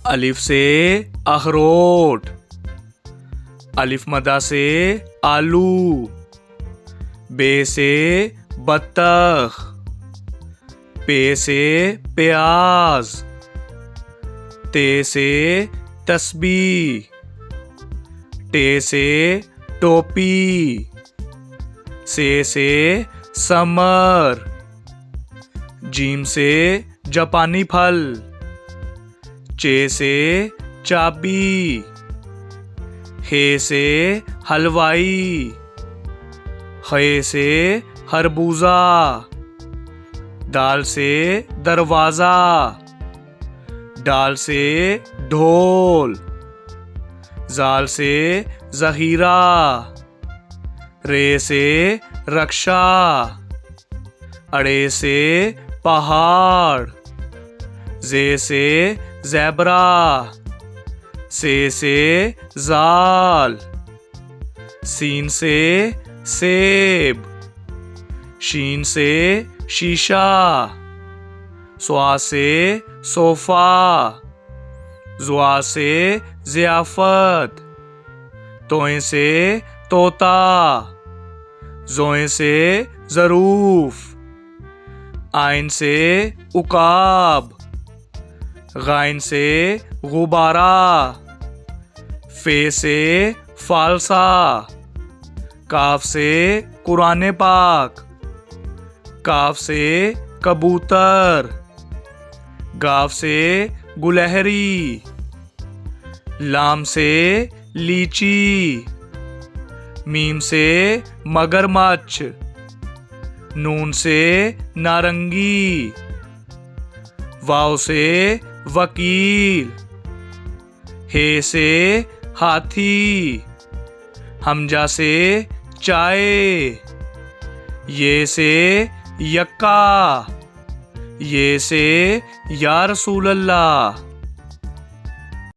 अलिफ से अखरोट, अलिफ मदा से आलू, बे से बत्तख, पे से प्याज, ते से तस्बीह, टे से टोपी, से समर, जीम से जापानी फल, चे से चाबी, हे से हलवाई, खे से खरबूजा, दाल से दरवाजा, डाल से ढोल, जाल से जहीरा, रे से रक्षा, अड़े से पहाड़, जे से ज़ेबरा, से जाल, सीन से सेब, शीन से शीशा, स्वा से सोफा, जुआ से ज़ियाफ़त, तोए से तोता, जोए से ज़रूफ, आइन से उकाब, गाइन से गुबारा, फे से फालसा, काफ से कुरान पाक, काफ से कबूतर, गाफ से गुलहरी, लाम से लीची, मीम से मगरमच्छ, नून से नारंगी, वाव से वकील, हे से हाथी, हमजा से चाय, ये से यक्का, ये से या रसूल अल्लाह।